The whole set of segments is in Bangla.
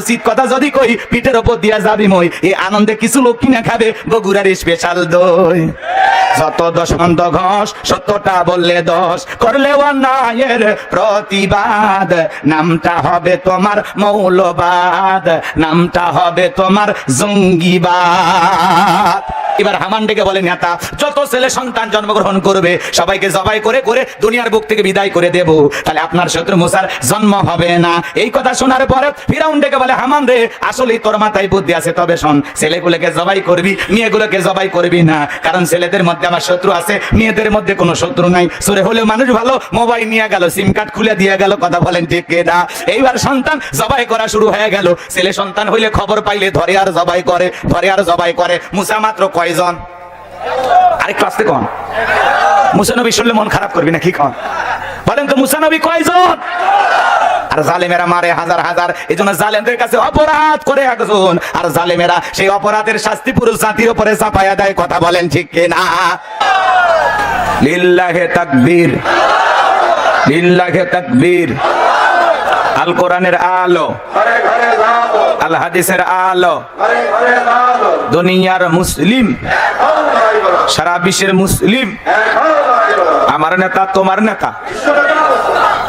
উচিত কথা যদি কই পিঠের উপর দিয়া যাবি মই, এই আনন্দে কিছু লোক কিনা খাবে বগুড়ার স্পেশাল দই। যত দশমন্ত ঘোষ সত্যটা বললে দোষ, করলে অন্যায়ের প্রতিবাদ, নামটা হবে তোমার মৌলবাদ, নামটা হবে তোমার জঙ্গিবাদ। এবার হামান ডেকে বলে নেতা, যত ছেলে সন্তান জন্মগ্রহণ করবে সবাইকে জবাই করে করে দুনিয়ার বুক থেকে বিদায় করে দেব, তাহলে আপনার শত্রু মুসার জন্ম হবে না। এই কথা শোনার পরে ফিরাউন ডেকে বলে, হামান রে আসলেই তোর মাথায় বুদ্ধি আছে, তবে শোন, ছেলেগুলোকে জবাই করবি, মেয়েগুলোকে জবাই করবি না, কারণ ছেলেদের মধ্যে আমার শত্রু আছে, মেয়েদের মধ্যে কোনো শত্রু নাই। সরে হলেও মানুষ ভালো, মোবাইল নিয়ে গেল, সিম কার্ড খুলে দিয়ে গেল, কথা বলেন ঠিক কিনা? এইবার সন্তান জবাই করা শুরু হয়ে গেল। ছেলে সন্তান হইলে খবর পাইলে ধরে আর জবাই করে, ধরে আর জবাই করে। মুসা মাত্র কয়জন? আরেকটু আসতে কন। মুসা নবী শুনলে মন খারাপ করবি না কি কন? বলেন তো মুসা নবী কয়জন? আর জালেমেরা মারে হাজার হাজার। এই জন্য জালেমদের কাছে অপরাধ করে একজন, আর জালেমেরা সেই অপরাধের শাস্তি পুরো জাতির উপরে চাপায়া দেয়, কথা বলেন ঠিক কিনা? লিল্লাহে তাকবীর, লিল্লাহে তাকবীর। আল কোরআনের আলো, আল হাদিসের আলো, দুনিয়ার মুসলিম, সারা বিশ্বের মুসলিম। আমার নেতা তোমার নেতা,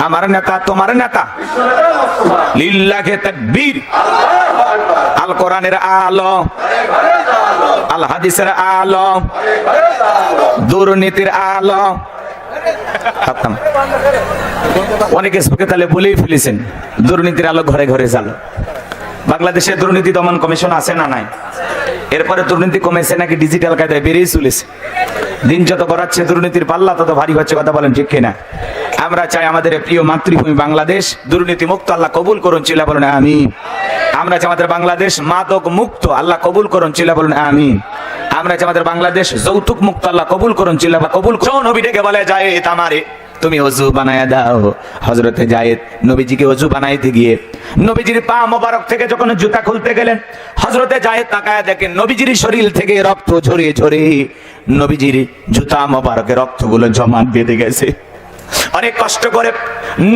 আমার নেতা তোমার নেতা। লিল্লাহে তাকবীর। আল কোরআনের আলো, আল হাদিসের আলো, দুর্নীতির আলো। অনেকে তাহলে বলেই ফেলেছেন দুর্নীতির আলো ঘরে ঘরে জ্বালো। বাংলাদেশে দুর্নীতি দমন কমিশন আছে না নাই? এরপরে দুর্নীতি কমেছে নাকি ডিজিটাল কায়দায় বেরিয়ে চলেছে? দিন যত গড়াচ্ছে দুর্নীতির পাল্লা তত ভারী হচ্ছে, কথা বলেন ঠিক কিনা? আমরা চাই আমাদের প্রিয় মাতৃভূমি বাংলাদেশ দুর্নীতি মুক্ত, আল্লাহ কবুল করুন, চিল্লা বলুন আমিন। আমরা চাই আমাদের বাংলাদেশ মাদক মুক্ত, আল্লাহ কবুল করুন, চিল্লা বলুন আমিন। আমরা চাই আমাদের বাংলাদেশ যৌতুক মুক্ত, আল্লাহ কবুল করুন, চিল্লা কবুল করুন। নবী ডেকে বলে, যায় আমারে তুমি অজু বানায়া দাও। হযরতে জায়েদ নবীজিকে অজু বানাইতে গিয়ে নবীজির পা মোবারক থেকে যখন জুতা খুলতে গেলেন, হযরতে জায়েদ তাকায়া দেখেন নবীজির শরীর থেকে রক্ত ঝরে ঝরে নবীজির জুতা মোবারকে রক্তগুলো জমা বেঁধে গেছে। অনেক কষ্ট করে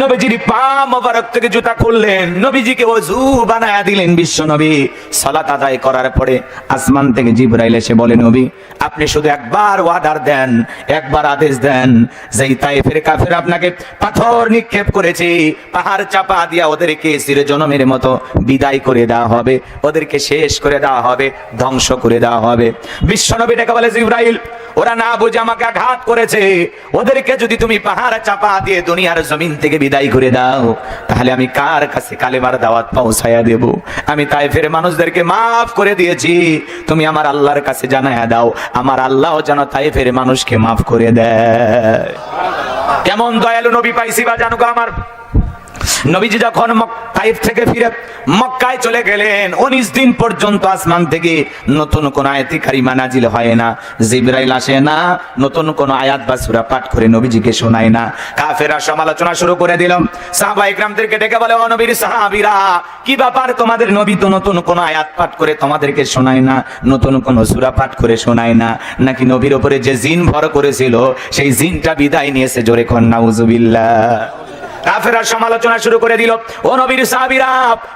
নবীজির পা মোবারক থেকে জুতা খুললেন, নবীজিকে ওযু বানায়া দিলেন। বিশ্ব নবী সালাত আদায় করার পরে আসমান থেকে জিবরাইল এসে বলে, নবী আপনি শুধু একবার অর্ডার দেন, একবার আদেশ দেন, যেই তায়েফের কাফের আপনাকে পাথর নিক্ষেপ করেছে, পাহাড় চাপা দিয়া ওদেরকে চিরজনমের মতো বিদায় করে দেওয়া হবে, ওদেরকে শেষ করে দেওয়া হবে, ধ্বংস করে দেওয়া হবে। বিশ্ব নবী ডেকে বলে, জিবরাইল ওরা না বুঝে আমাকে আঘাত করেছে, ওদেরকে যদি তুমি পাহাড় চাপা দিয়ে দুনিয়ার জমিন থেকে বিদায় করে দাও, তাহলে আমি কার কাছে কালেমার দাওয়াত পৌঁছায়া দেব? আমি তায়েফের মানুষদেরকে মাফ করে দিয়েছি, তুমি আমার আল্লাহর কাছে জানায়া দাও, আমার আল্লাহ যেন তায়েফের মানুষকে মাফ করে দেয়। কেমন দয়ালু নবী পাইছি বা জানুক আমার। নবীজি যখন তাইফ থেকে ফিরে মক্কায় চলে গেলেন, 19 দিন পর্যন্ত আসমান থেকে নতুন কোন আয়াত কারিমা নাজিল হয় না, জিবরাইল আসে না, নতুন কোন আয়াত বা সূরা পাঠ করে নবীজিকে শোনায় না। কাফেররা সমালোচনা শুরু করে দিল। সাহাবায়ে কিরামদেরকে ডেকে বলে, ও নবীর সাহাবীরা, কি ব্যাপার তোমাদের নবী তো নতুন কোন আয়াত পাঠ করে তোমাদেরকে শোনায় না, নতুন কোন সূরা পাঠ করে শোনায় না, নাকি নবীর উপরে যে জিন ভর করেছিল সেই জিনটা বিদায় নিয়েছে? জোরে কোন নাউজুবিল্লাহ। কাফেররা সমালোচনা শুরু করে দিল, ও নবীর সাহাবীরা,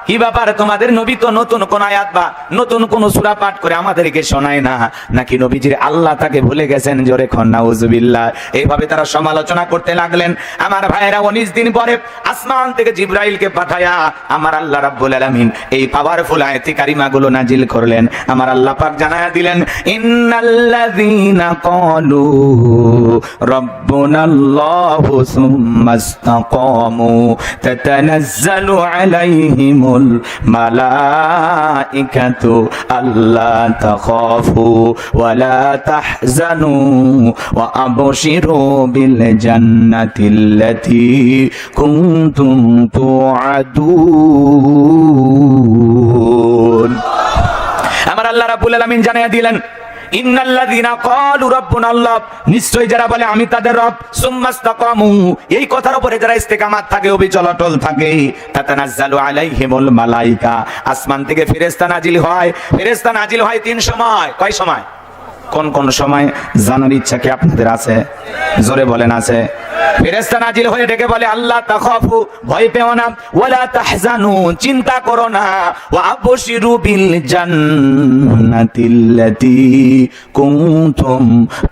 কি ব্যাপার তোমাদের নবী তো নতুন কোন আয়াত বা নতুন কোন সূরা পাঠ করে আমাদেরকে শোনায় না, নাকি নবীজির আল্লাহ তাকে ভুলে গেছেন? জোরে কোন নাউজুবিল্লাহ। এইভাবে তারা সমালোচনা করতে লাগলেন। আমার ভাইয়েরা, 19 দিন পরে আসমান থেকে জিবরাইলকে পাঠায়া আমার আল্লাহ রাব্বুল আলামিন এই পাওয়ারফুল আয়াত কারিমাগুলো নাজিল করলেন। আমার আল্লাহ পাক জানায়া দিলেন, ইন্নাল্লাযীনা ক্বালু রাব্বুনাল্লাহু সুম্মাস্তাকামু তাতানাজ্জালু আলাইহিমুল মালাইকাতু আল্লা তাখাফু ওয়া লা তাহজানু ওয়া আবশিরু বিল জান্নাতিল্লাতী কুনতুম তুআদুন। আমার আল্লাহ রাব্বুল আলামিন জানিয়ে দিলেন, ইন্নাল্লাযীনা ক্বালু রাব্বুনাল্লাহ, নিশ্চয় যারা বলে আমি তাদের রব, সুম্মাস্তাকামু, এই কথার উপরে যারা ইস্তেকামাত থাকে, অবিচল অটল থাকে, তাতানাজ্জালু আলাইহিমুল মালাইকা, আসমান থেকে ফেরেশতা নাজিল হয়। ফেরেশতা নাজিল হয় 3 সময়। কয় সময়? কোন কোন সময় জানার ইচ্ছা কি আপনাদের আছে? জোরে বলেন আছে। ফেরেশতা নাজিল হয়ে ডেকে বলে আল্লাহ তাখাফু, ভয় পেও না, ওয়ালা তাহজানু, চিন্তা করো না, ওয়া আবশিরু বিল জান্নাতিল্লাতী কুনতুম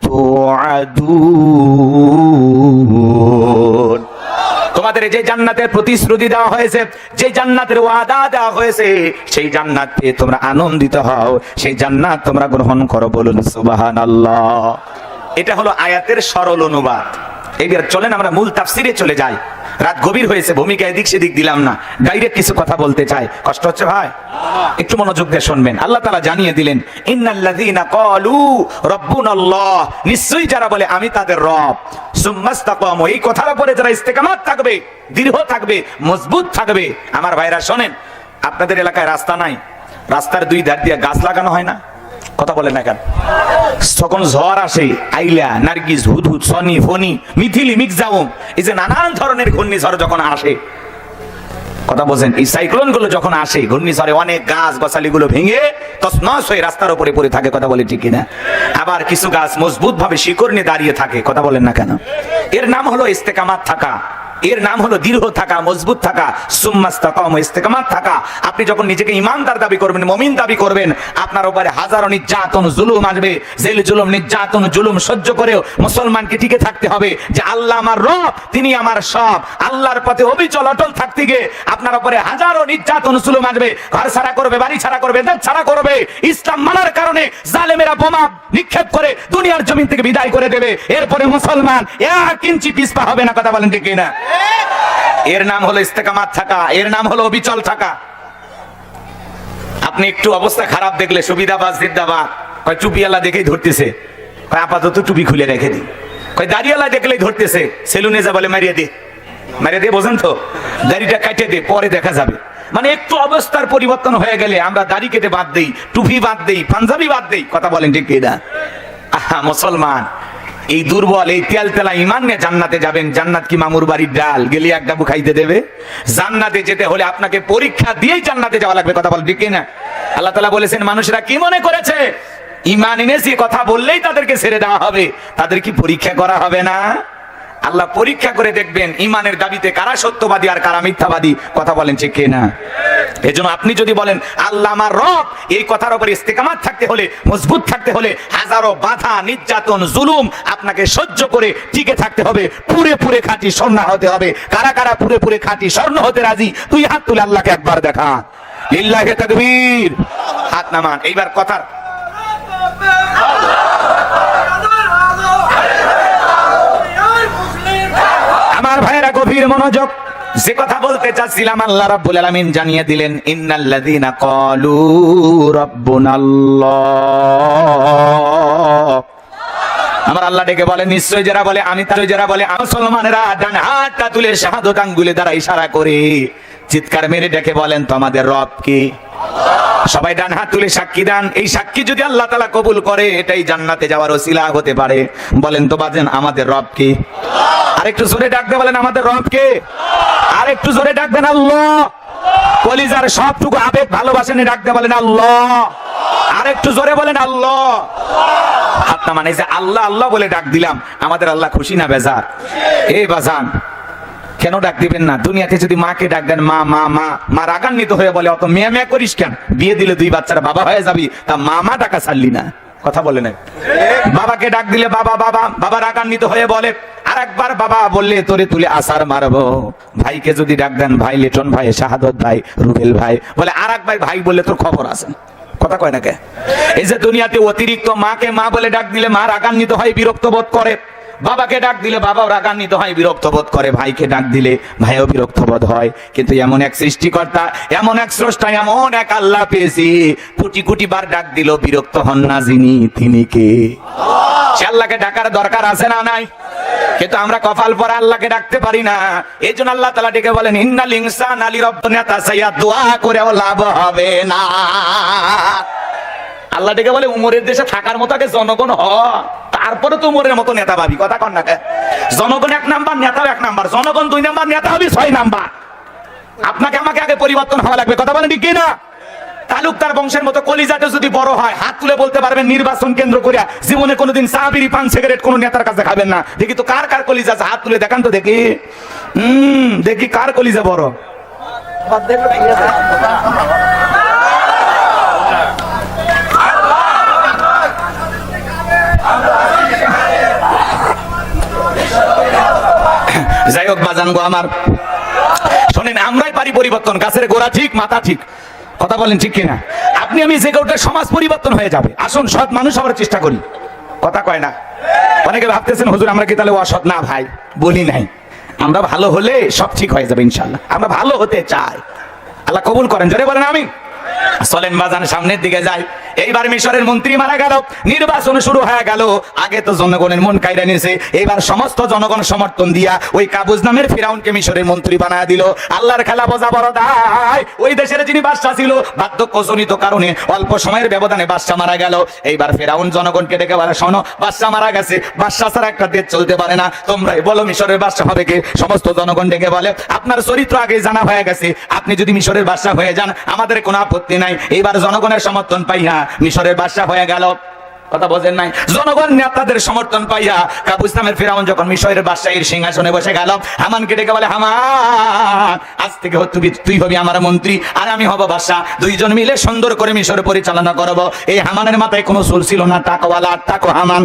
তুআদুন। তোমাদের যে জান্নাতের প্রতিশ্রুতি দেওয়া হয়েছে, যে জান্নাতের ওয়াদা দেওয়া হয়েছে, সেই জান্নাত পেয়ে তোমরা আনন্দিত হও, সেই জান্নাত তোমরা গ্রহণ করো। বলুন সুবহানাল্লাহ। এটা হলো আয়াতের সরল অনুবাদ। এবার চলেন আমরা মূল তাফসিরে চলে যাই। রাত গভীর হয়েছে, ভূমিকা এদিক সেদিক দিলাম না, ডাইরেক্ট কিছু কথা বলতে চাই। কষ্ট হচ্ছে ভাই? একটু মনোযোগ দিয়ে শুনবেন। আল্লাহ তাআলা জানিয়ে দিলেন ইন্নাল্লাযীনা ক্বালু রাব্বুনাল্লাহ, নিশ্চয়ই যারা বলে আমি তাদের রব, সুম্মাস্তাকামু, এই কথার উপরে যারা ইস্তেকামাত থাকবে, দৃঢ় থাকবে, মজবুত থাকবে। আমার ভাইরা শোনেন, আপনাদের এলাকায় রাস্তা নাই, রাস্তার দুই ধার দিয়ে গাছ লাগানো হয় না? কথা বলেন না কেন? যখন ঝড় আসে, আইলা, নার্গিস, হুদহুদ, সনি, ফনি, মিথিলি, মিক্সাউম, এই যে নানান ধরনের ঘূর্ণিঝড় যখন আসে, কথা বলছেন, এই সাইক্লোন গুলো যখন আসে, ঘূর্ণিঝড়ে অনেক গাছ গছালি গুলো ভেঙে তছনছ হয়ে রাস্তার উপরে পড়ে থাকে। কথা বলে ঠিক কিনা? আবার কিছু গাছ মজবুত ভাবে শিকড় নিয়ে দাঁড়িয়ে থাকে। কথা বলেন না কেন? এর নাম হলো ইস্তেকামাত থাকা, এর নাম হলো দৃঢ় থাকা, মজবুত থাকা, সুম্মাস্তাকামু, ইস্তেকামাত থাকা। আপনি যখন নিজেকে ঈমানদার দাবি করবেন, মুমিন দাবি করবেন, আপনার উপরে হাজারো নির্যাতন জুলুম আসবে, জেল জুলুম, নির্যাতন জুলুম সহ্য করেও মুসলমানকে টিকে থাকতে হবে যে আল্লাহ আমার রব, তিনি আমার সব। আল্লাহর পথে অবিচল অটল থাকতে গিয়ে আপনার উপরে হাজারো নির্যাতন জুলুম আসবে, ঘর ছাড়া করবে, বাড়ি ছাড়া করবে, দেশ ছাড়া করবে। ইসলাম মানার কারণে জালেমেরা বোমা নিক্ষেপ করে দুনিয়ার জমিন থেকে বিদায় করে দেবে। এরপরে মুসলমান এক ইঞ্চি পিছপা হবে না। কথা বলেন ঠিক কিনা? এর নাম হলো ইস্তেকামাত থাকা, এর নাম হলো অবিচল থাকা। আপনি একটু অবস্থা খারাপ দেখলে সুবিধাবাজ জিদ্দাবাদ, কয় টুপিওয়ালা দেখেই ধরতেছে, কয় আপাতত টুপি খুলে রেখে দি, কয় দাড়িওয়ালা দেখলেই ধরতেছে, সেলুনে যা বলে মারিয়ে দে, মারিয়ে দে, বোঝেন তো, দাড়িটা কাটে দে, পরে দেখা যাবে। মানে একটু অবস্থার পরিবর্তন হয়ে গেলে আমরা দাড়ি কেটে বাদ দেই, টুপি বাদ দেই, পাঞ্জাবি বাদ দেই। কথা বলেন ঠিক কিনা? আহা মুসলমান, এই দুর্বল, এই তেল তেলা ইমান নিয়ে জান্নাতে যাবেন। জান্নাত কি মামুর বাড়ির ডাল, গেলি এক ডাবু খাইতে দেবে? জান্নাতে যেতে হলে আপনাকে পরীক্ষা দিয়েই জান্নাতে যাওয়া লাগবে। কথা বল ঠিক কিনা? আল্লাহ তাআলা বলেছেন, মানুষরা কি মনে করেছে ইমান এনেছি কথা বললেই তাদেরকে ছেড়ে দেওয়া হবে? তাদের কি পরীক্ষা করা হবে না? আল্লাহ পরীক্ষা করে দেখবেন ইমানের দাবিতে কারা সত্যবাদী আর কারা মিথ্যাবাদী। কথা বলেন ঠিক কিনা? এজন্য আপনি যদি বলেন আল্লাহ আমার রব, এই কথার উপর ইস্তেকামাত থাকতে হলে, মজবুত থাকতে হলে হাজারো বাধা, নির্যাতন, জুলুম আপনাকে সহ্য করে টিকে থাকতে হবে। পুরে পুরে খাঁটি স্বর্ণ হতে হবে। কারা কারা পুরে পুরে খাঁটি স্বর্ণ হতে রাজি? তুই হাত তুলে আল্লাহকে একবার দেখা। লিল্লাহি তাকবীর। হাত নামান। এইবার কথা, আমার ভাইয়েরা গভীর মনোযোগ। যে কথা বলতে চাচ্ছিলাম আল্লাহ রাব্বুল আলামিন জানিয়ে দিলেন ইন্নাল্লাযীনা ক্বালু রাব্বুনাল্লাহ। আমার আল্লাহ ডেকে বলেন নিশ্চয় যারা বলে আমি তার, যারা বলে মুসলমানেরা ডান হাতটা তুলে শাহাদাত আঙ্গুলে দ্বারা ইশারা করে চিৎকার মেরে ডেকে বলেন তো আমাদের রব কে? সবাই ডান হাত তুলে সাক্ষী দেন। এই সাক্ষী যদি আল্লাহ তাআলা কবুল করে এটাই জান্নাতে যাওয়ার ওসিলা হতে পারে। বলেন তো বাজেন আমাদের রব কে? আরেকটু জোরে ডাকতে বলেন আমাদের রব কে? আরেকটু জোরে ডাকবেন আল্লাহ। কলিজার সবটুকু আবেগ ভালোবাসেন, ডাকতে বলেন আল্লাহ। আরেকটু জোরে বলেন আল্লাহ। হাত নামান। এই যে আল্লাহ আল্লাহ বলে ডাক দিলাম, আমাদের আল্লাহ খুশি না বেজার? এই বাজান কেন ডাক দিবেন না? দুনিয়াতে যদি মাকে ডাক দেন মা মা মা, মা রাগান্বিত হয়ে বলে অত মেয়া মেয়া করিস কেন? বিয়ে দিলে দুই বাচ্চারা বাবা হয়ে যাবি, তা মা মা ডাকা ছাড়লি না। কথা বলে না? বাবাকে ডাক দিলে বাবা বাবা, বাবা রাগান্বিত হয়ে বলে আর একবার বাবা বললে তোরে তুলে আসার মারবো। ভাইকে যদি ডাক দেন ভাই লিটন ভাই, শাহাদত ভাই, রুবেল ভাই, বলে আর এক ভাই ভাই বললে তোর খবর আছে। কথা কয় না কে? এই যে দুনিয়াতে অতিরিক্ত মাকে মা বলে ডাক দিলে মা রাগান্বিত হয়, বিরক্ত বোধ করে। বাবাকে ডাক দিলে বাবাও রাগান্বিত হয়, বিরক্ত বোধ করে। ভাইকে ডাক দিলে ভাইও বিরক্ত বোধ হয়। কিন্তু এমন এক সৃষ্টিকর্তা, এমন এক স্রষ্টা, এমন এক আল্লাহ পেয়েছি, কোটি কোটি বার ডাক দিল বিরক্ত হন না যিনি, তিনি কে? সে আল্লাহকে ডাকার দরকার আছে না নাই? কিন্তু আমরা কপাল পরা আল্লাহকে ডাকতে পারি না। এই জন্য আল্লাহ তাআলা ডেকে বলেন ইন্নাল ইনসানা লিরাব্বিহি তাসাইয়া, দোয়া করেও লাভ হবে না। আল্লাহ ডেকে বলে উমরের দেশে থাকার মতো আগে জনগণ হ, তারপরে তো উমরের মতো নেতা পাবি। কথা কন না কে? জনগণ এক নাম্বার, নেতাও এক নাম্বার। জনগণ 2 নাম্বার, নেতা হবি 6 নাম্বার। আপনাকে আমাকে আগে পরিবর্তন হওয়া লাগবে। কথা বলেন ঠিক না? তালুকদার বংশের মতো কলিজাটা যদি বড় হয়, হাত তুলে বলতে পারবেন নির্বাচন কেন্দ্র করে জীবনে কোনোদিন চা বিড়ি পান সিগারেট কোন নেতার কাছে খাবেন না। দেখি তো কার কার কলিজা আছে, হাত তুলে দেখান তো দেখি। দেখি কার কলিজা বড়। যাই হোক বাজান গো আমার, শোনেন, আমরাই পারি পরিবর্তন, গাছের গোড়া ঠিক মাথা ঠিক, কথা বলেন ঠিক কিনা? আপনি আমি যে কাউটা সমাজ পরিবর্তন হয়ে যাবে। আসুন সৎ মানুষ হওয়ার চেষ্টা করি, কথা কয় না। অনেকে ভাবতেছেন হুজুর আমরা কি তাহলে অসৎ? না ভাই, বলি নাই, আমরা ভালো হলে সব ঠিক হয়ে যাবে ইনশাল্লাহ। আমরা ভালো হতে চাই, আল্লাহ কবুল করেন, জোরে বলেন আমি। চলেন বাজান সামনের দিকে যাই। এইবার মিশরের মন্ত্রী মারা গেল, নির্বাচন শুরু হয়ে গেল। আগে তো জনগণের মন কাইরা নিয়েছে, এবার সমস্ত জনগণ সমর্থন দিয়া ওই কাবুজ নামের ফিরাউনকে মিশরের মন্ত্রী বানায় দিল। আল্লাহর খেলা বোঝা বড় দায়। ওই দেশের যিনি বাদশা ছিল, বার্ধক্যজনিত কারণে অল্প সময়ের ব্যবধানে বাদশা মারা গেল। এইবার ফিরাউন জনগণকে ডেকে বলে, শোনো, বাদশা মারা গেছে, বাদশা ছাড়া একটা দেশ চলতে পারে না, তোমরাই বলো মিশরের বাদশা হবে কে? সমস্ত জনগণ ডেকে বলে, আপনার চরিত্র আগে জানা হয়ে গেছে, আপনি যদি মিশরের বাদশা হয়ে যান আমাদের কোনো আপত্তি নাই। এইবার জনগণের সমর্থন পাইয়া মিশরের বাদশা হয়ে গেল, কথা বোঝেন নাই? জনগণ নেতাদের সমর্থন পাইয়া কাবুস নামের ফিরাউন যখন মিশরের বাদশাহীর সিংহাসনে বসে গেল, হামানকে ডেকে বলে, হামান, আজ থেকে তুই হবি আমার মন্ত্রী আর আমি হব বাদশা, দুইজন মিলে সুন্দর করে মিশর পরিচালনা করব। এই হামানের মাথায় কোনো চুল ছিল না, টাকওয়ালা টাকো হামান,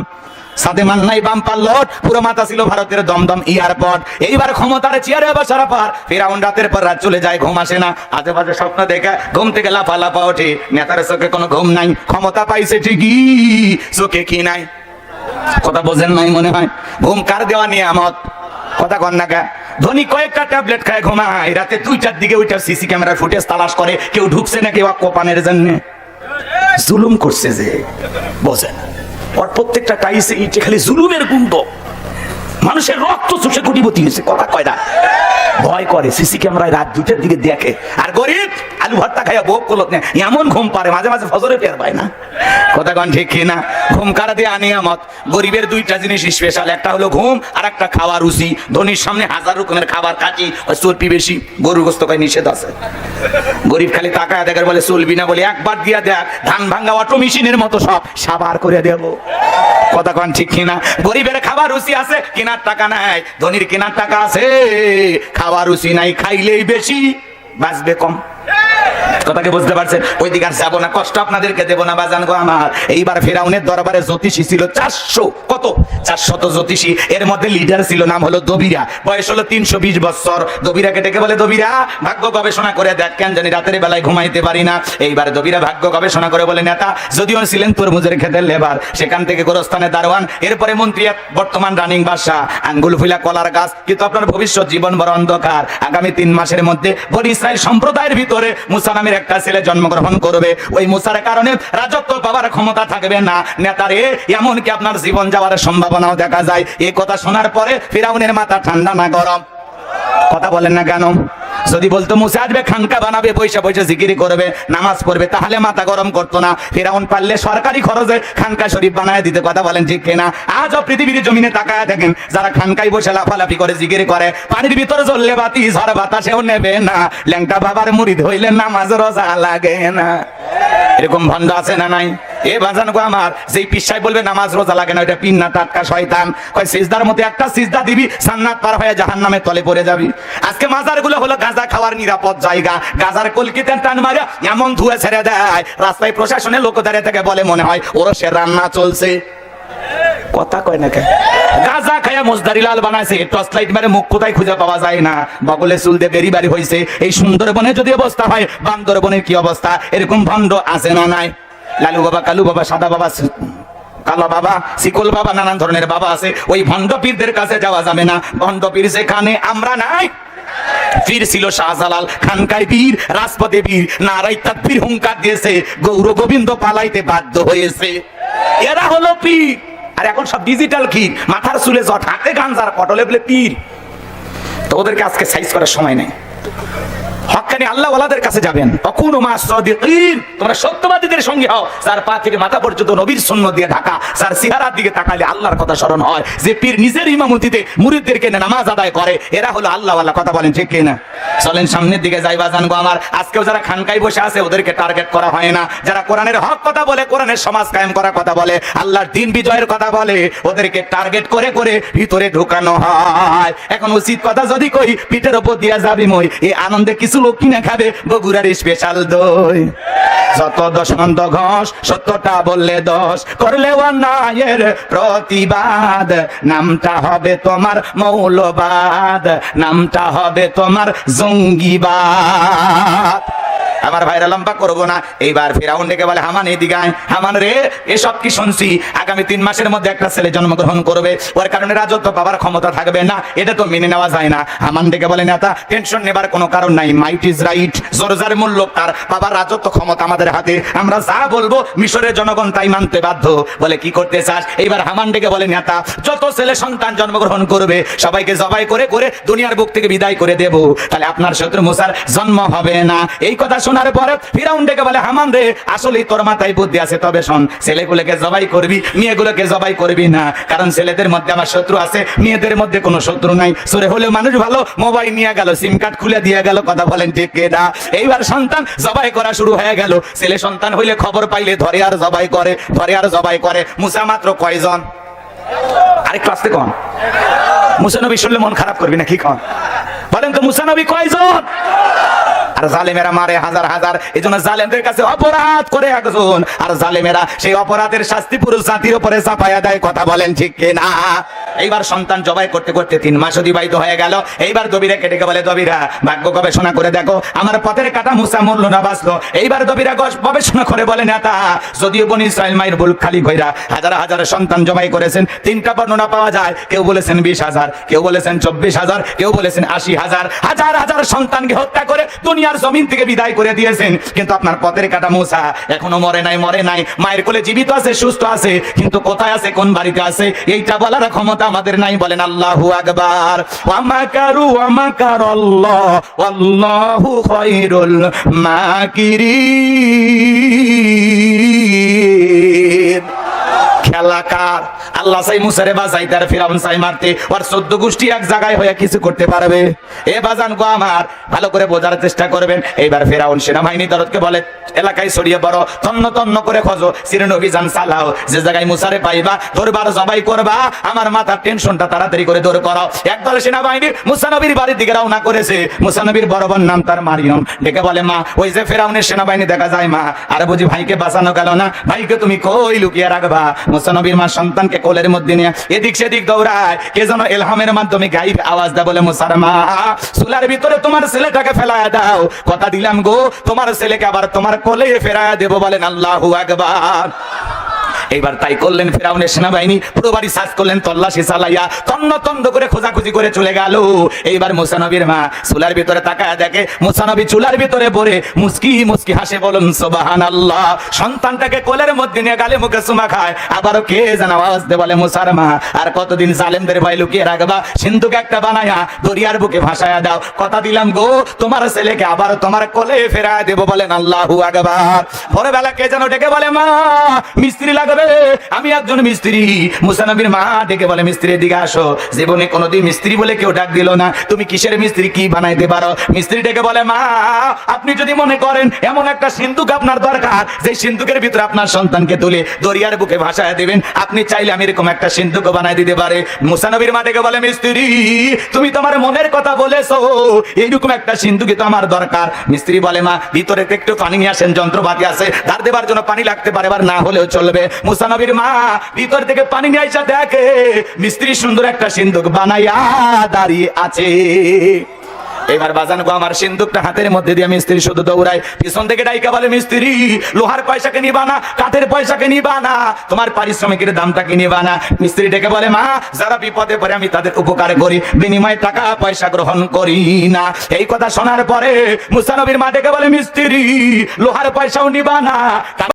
সাথে মান নাই বাম্পার লট, পুরো মাথা ছিল ভারতের দমদম এয়ারপোর্ট। এইবার ক্ষমতার চেয়ারে বসার পর ফিরাউন রাতের পর রাত চলে যায়, ঘুম আসে না, আজেবাজে স্বপ্ন দেখে ঘুম থেকে লাফা ওঠে। নেতার চোখে কোনো ঘুম নাই, ক্ষমতা পাইছে ঠিকই, চোখে কি নাই, কথা বোঝেন নাই মনে হয়? ঘুম কার দেওয়া নিয়ামত, কথা কন না কা? ধনী কয়েকটা ট্যাবলেট খায় ঘুমায়, রাতে 2টার দিকে ওইটা সিসি ক্যামেরার ফুটেজ তালাশ করে, কেউ ঢুকছে না কেউ কোপানের জন্য। জুলুম করছে যে, বোঝেন, ওর প্রত্যেকটা টাইসে ইটে খালি জুলুমের গুন্ড, মানুষের রক্ত চুষে কোটিপতি হয়েছে, কথা কয় না? ভয় করে, সিসি ক্যামেরায় রাত 2টার দিকে দেখে। আর গরিব আলু ভর্তা খাইয়া ভোগ করলো না, এমন ঘুম পারে মাঝে মাঝে ফজরে টের পায় না, কথা কন ঠিক কিনা? ঘুম কারা দিয়ে আনিয়ামত। গরিবের 2টা জিনিস স্পেশাল, একটা হলো ঘুম আর একটা খাওয়া রুচি। ধনীর সামনে 1000 রকমের খাবার কাটি, চর্বি বেশি, গরুর গোস্ত কয় নিষেধ আছে। গরিব খালি তাকায় দেখার বলে চলবি না, বলে একবার দিয়া দেখ, ধান ভাঙ্গা অটো মেশিনের মতো সব সাবার করে দেব, কথা কন ঠিক কিনা? গরিবের খাবার রুচি আছে, কেনার টাকা নাই। ধনীর কেনার টাকা আছে, খাবার রুচি নাই, খাইলেই বেশি বাঁচবে কম। কথাকে বুঝতে পারছেন? ওই দিকে আর যাবো না, কষ্ট আপনাদেরকে দেবো না বাজান গো আমার। এইবার ফেরাউনের দরবারে জ্যোতিষী ছিল 400, কত 400 জ্যোতিষী। এর মধ্যে লিডার ছিল, নাম হলো দবিরা, বয়স হলো 320 বছর। দবিরাকে ডেকে বলে, দবিরা ভাগ্য গবেষণা করে দেখ, কেন জানি রাতের বেলায় ঘুমাইতে পারি না। এইবার দবিরা ভাগ্য গবেষণা করে বলে, নেতা যদিও ছিলেন তরমুজের ক্ষেতের লেবার, সেখান থেকে গোরস্থানে দারোয়ান, এরপরে মন্ত্রী, বর্তমান রানিং বাদশা, আঙ্গুল ফুলা কলার গাছ, কিন্তু আপনার ভবিষ্যৎ জীবন বড় অন্ধকার। আগামী 3 মাসের মধ্যে বনি ইসরাইল সম্প্রদায়ের ভিতরে মুসা নামের একটা ছেলে জন্মগ্রহণ করবে। ওই মুসার কারণে রাজত্ব পাওয়ার ক্ষমতা থাকবে না নেতারে, এমনকি আপনার জীবন যাওয়ার সম্ভাবনাও দেখা যায়। এই কথা শোনার পরে ফিরাউনের মাথা ঠান্ডা না গরম, কথা বলেন না কেন? যদি বলতো মুসা আসবে, খানকা বানাবে, পয়সা পয়সা জিকিরি করবে, নামাজ পড়বে, তাহলে মাথা গরম করতো না। ফিরাউন পারলে সরকারি খরচে খানকা শরীফ বানায় দিতে, কথা বলেন ঠিক কিনা? আজও পৃথিবীর জমিনে তাকায় দেখেন, যারা খানকায় বসে লাফালাফি করে জিকিরি করে, পানির ভিতরে জ্বললে বাতি ঝড় বাতাসেও নেবে না, ল্যাংটা বাবার মুরিদ হইলে নামাজ রোজা লাগে না। এরকম ভণ্ড আছে না নাই? এ বাজান গো আমার, যেই পিসাই বলবে নামাজ রোজা লাগে না, ওইটা পিন্না টাটকা শয়তান। কয় সিজদার মধ্যে একটা সিজদা দিবি, জান্নাত পার হয়ে জাহান্নামের তলে পড়ে যাবি। আজকে মাজার গুলো হলো গাঁজা খাওয়ার নিরাপদ জায়গা। গাঁজার কলকিতে টান মারে এমন ধুয়ে ছেড়ে দেয়, রাস্তায় প্রশাসনের লোক দাঁড়িয়ে থেকে বলে মনে হয় ওর সে রান্না চলছে, কথা কয় না। গাঁজা খায়া মোজদারি লাল বানাইছে, টর্চ লাইট মেরে মুখ কোথায় খুঁজে পাওয়া যায় না, বগলে চুল দিয়ে বেরি বাড়ি হয়েছে। এই সুন্দরবনে যদি অবস্থা হয়, বান্দরবনের কি অবস্থা? এরকম ভণ্ড আছে না নাই? লালু বাবা, কালু বাবা, সাদা বাবা, কালো বাবা, শিকল বাবা, নানান ধরনের বাবা আছে। ওই ভণ্ড পীরদের কাছে যাওয়া যাবে না। ভণ্ড পীর যেখানে, আমরা নাই। পীর ছিল শাহজালাল, খানকায় পীর, রাজপথে পীর, নারাই তাকবীর হুঙ্কার দিয়েছে, গৌর গোবিন্দ পালাইতে বাধ্য হয়েছে। এরা হলো পীর। আর এখন সব ডিজিটাল ক্ষীর, মাথার চুলে জট, হাতে গাঞ্জার পটলে বলে পীর। তো ওদেরকে আজকে সাইজ করার সময় নেই। হক্কানি আল্লাহ ওয়ালাদের কাছে যাবেন, অকুনু মা সাদিকিন, তোমরা সত্যবাদীদের সঙ্গে হও, যার পা থেকে মাথা পর্যন্ত নবীর সুন্নাত দিয়ে ঢাকা, যার চেহারার দিকে তাকালে আল্লাহর কথা স্মরণ হয়, যে পীর নিজের ইমামতিতে মুরিদদেরকে নামাজ আদায় করে, এরা হলো আল্লাহ ওয়ালা। কথা বলেন ঠিক কিনা? চলেন সামনের দিকে যাই বাজান গো আমার। আজকেও যারা খানকায় বসে আছে ওদেরকে টার্গেট করা হয় না, যারা কোরআনের হক কথা বলে, কোরআনের সমাজ কায়েম করার কথা বলে, আল্লাহর দিন বিজয়ের কথা বলে, ওদেরকে টার্গেট করে করে ভিতরে ঢুকানো হয়। এখন উচিত কথা যদি কই, পিঠের উপর দিয়া যাবি মই, এই আনন্দে কিছু লোক কিনা খাবে বগুড়ার স্পেশাল দই। যত দশমন্ত ঘোষ, সত্যটা বললে দোষ, করলে অন্যায়ের প্রতিবাদ, নামটা হবে তোমার মৌলবাদ, নামটা হবে তোমার জঙ্গিবাদ। আমার ভাইরা লম্বা করবো না, এইবার ফিরাউন ডেকে বলে হামান এদিকে আয়। হামান রে, এসব কি শুনছি? আগামী 3 মাসের মধ্যে একটা ছেলে জন্মগ্রহণ করবে, ওর কারণে রাজত্ব পাবার ক্ষমতা থাকবে না, এটা তো মেনে নেওয়া যায় না। হামান ডেকে বলে নেতা, টেনশন নেবার কোনো কারণ নাই, মাইট ইজ রাইট, জোরজার মূল্য তার, বাবার রাজত্ব ক্ষমতা আমাদের হাতে, আমরা যা বলবো মিশরের জনগণ তাই মানতে বাধ্য। বলে কি করতে চাস? এইবার হামান ডেকে বলে নেতা, যত ছেলে সন্তান জন্মগ্রহণ করবে সবাইকে জবাই করে করে দুনিয়ার বুক থেকে বিদায় করে দেব, তাহলে আপনার শত্রু মুসার জন্ম হবে না। এই কথা শোনার পরে ফিরাউন ডেকে বলে হামান রে, আসলেই তোর মাথায় বুদ্ধি আছে, তবে শোন, ছেলেগুলোকে জবাই করবি, মেয়েগুলোকে জবাই করবি না, কারণ ছেলেদের মধ্যে আমার শত্রু আছে, মেয়েদের মধ্যে কোনো শত্রু নাই। সরে হলেও মানুষ ভালো, মোবাইল নিয়ে গেল, সিম কার্ড খুলে দিয়ে গেল। কথা বলেন ঠিক কিনা? এইবার সন্তান জবাই করা শুরু হয়ে গেল। ছেলে সন্তান হইলে খবর পাইলে ধরে আর জবাই করে, ধরে আর জবাই করে। মুসা মাত্র কয়জন? আরেকটু আসতে কন। মুসা নবী শুনলে মন খারাপ করবি না কি কন? বলেন তো মুসা নবী কয়জন? আর জালেমেরা মারে হাজার হাজার। এই জন্য জালেমদের কাছে অপরাধ করে একজন, আর জালেমেরা সেই অপরাধের শাস্তি পুরো জাতির উপরে চাপায়া দেয়। কথা বলেন ঠিক কিনা? এইবার সন্তান জবাই করতে করতে 3 মাস অতিবাহিত হয়ে গেল। এইবার দবিরা কেটে বলে, দবিরা ভাগ্য গবেষণা করে দেখো, আমার পথের কাটা মুসা মরল না বাঁচলো। এইবার দবিরা গবেষণা করে বলে, নেতা, যদিও বনি ইসরাইল মায়ের বুল খালি কইরা হাজার হাজার সন্তান জবাই করেছেন, 3টা বর্ণনা পাওয়া যায়। কেউ বলেছেন 20,000, কেউ বলেছেন 24,000, কেউ বলেছেন 80,000। হাজার হাজার সন্তানকে হত্যা করে দুনিয়ার জমিন থেকে বিদায় করে দিয়েছেন, কিন্তু আপনার পথের কাটা মুসা এখনো মরে নাই, মরে নাই, মায়ের কোলে জীবিত আছে, সুস্থ আছে, কিন্তু কোথায় আছে, কোন বাড়িতে আছে, এইটা বলার ক্ষমতা আমাদের নাই। বলেন আল্লাহু আকবার। ওয়া মাকারু ওয়া মাকারাল্লাহ ওয়াল্লাহু খায়রুল মাকিরিন। খেলাকার আল্লাহ চাই মুসারে বাঁচাইতে, আর ফিরাউন চাই মারতে। আর 14 গোষ্ঠী এক জায়গায় হয়ে কিছু করতে পারবে? এ বাজান গো আমার, ভালো করে বোঝার চেষ্টা করবেন। এইবার ফিরাউন সেনাবাহিনী দরদকে বলে, এলাকায় ছড়িয়ে পড়ো, তন্ন তন্ন করে খোঁজো, সিরিন অভিযান চালাও, যে জায়গায় মুসারে পাইবা ধরবার জবাই করবা, আমার মাথার টেনশনটা তাড়াতাড়ি করে দূর করো। একদল সেনাবাহিনী মুসা নবীর বাড়ির দিকে রওনা করেছে। মুসা নবীর বড় বোন নাম তার মারিয়ম, ডেকে বলে, মা, ওই যে ফিরাউনের সেনাবাহিনী দেখা যায় মা, আর বুঝি ভাইকে বাঁচানো গেল না? ভাইকে তুমি কই লুকিয়ে রাখবা? মুসা নবীর মা সন্তানকে কোলের মধ্যে নিয়ে এদিক সেদিক দৌড়ায়। কে যেন ইলহামের মাধ্যমে গাইব আওয়াজ দেয়, বলে, মুসার মা, চুলার ভিতরে তোমার ছেলেটাকে ফেলায় দাও, কথা দিলাম গো, তোমার ছেলেকে আবার তোমার কোলে ফেরায় দেব। বলেন আল্লাহু আকবার। এইবার তাই করলেন ফিরাউনের সেনাবাহিনী, পুরো বাড়ি সার্চ করলেন, তল্লাশি চালাইয়া তন্ন তন্ন করে খোঁজাখুঁজি করে চলে গেল। এইবার মুসা নবীর মা চুলার ভিতরে তাকায় দেখে মুসা নবী চুলার ভিতরে পড়ে মুস্কি মুস্কি হাসে। বলুন সুবহানাল্লাহ। সন্তানটাকে কোলের মধ্যে নিয়ে গালে মুখে চুমা খায়। আবারও কে যেন আওয়াজ দে, বলে, মুসার মা, আর কতদিন জালেমদের ভয় লুকিয়ে রাখবা? সিন্ধুক একটা বানায়া দরিয়ার বুকে ভাসায়া দাও, কথা দিলাম গো, তোমার ছেলেকে আবার তোমার কোলে ফেরায় দেব। বলেন আল্লাহু আকবার। ভোরবেলা কে যেন ডেকে বলে, মা, মিস্ত্রি লাগবে, আমি একজন মিস্ত্রি। মুসা নবীর মা ডেকে বলে, মিস্ত্রি এদিকে আসো। জীবনে কোনোদিন মিস্ত্রি বলে কেউ ডাক দিল না, তুমি কিসের মিস্ত্রি, কি বানাইতে পারো? মিস্ত্রি ডেকে বলে, মা, আপনি যদি মনে করেন এমন একটা সিন্ধুক আপনার দরকার, যে সিন্ধুকের ভিতরে আপনার সন্তানকে তুলে দরিয়ার বুকে ভাসায় দিবেন, আপনি চাইলে আমি এরকম একটা সিন্ধুক বানাই দিতে পারে। মুসা নবীর মা ডেকে বলে, মিস্ত্রি, তুমি তোমার মনের কথা বলেছো, এইরকম একটা সিন্ধুকই তো আমার দরকার। মিস্ত্রি বলে, মা, ভিতরে একটু পানি নিয়ে আসেন, যন্ত্রপাতি আছে, ধার দেবার জন্য পানি লাগতে পারে, এবার না হলেও চলবে। মুসা নবীর মা ভিতর থেকে পানি নিয়ে আইসা দেখে মিস্ত্রি সুন্দর একটা সিন্ধুক বানাইয়া দাঁড়িয়ে আছে। এবার বাজান গো আমার, সিন্ধুকটা হাতের মধ্যে দিয়ে মিস্ত্রি শুধু দৌড়ায়। পিছন থেকে ডাইকা বলে, মিস্ত্রি, লোহার পয়সাকে নিবা না, কাঠের পয়সাকে নিবা না, তোমার পারিশ্রমিকের দামটাকে নিবা না। মিস্ত্রি ডেকে বলে, মা, যারা বিপদে পড়ে আমি তাদের উপকার করি, বিনিময়ে টাকা পয়সা গ্রহণ করি না। এই কথা শোনার পরে মুসা নবীর মা ডেকে বলে, মিস্ত্রি, লোহার পয়সাও নিবা না,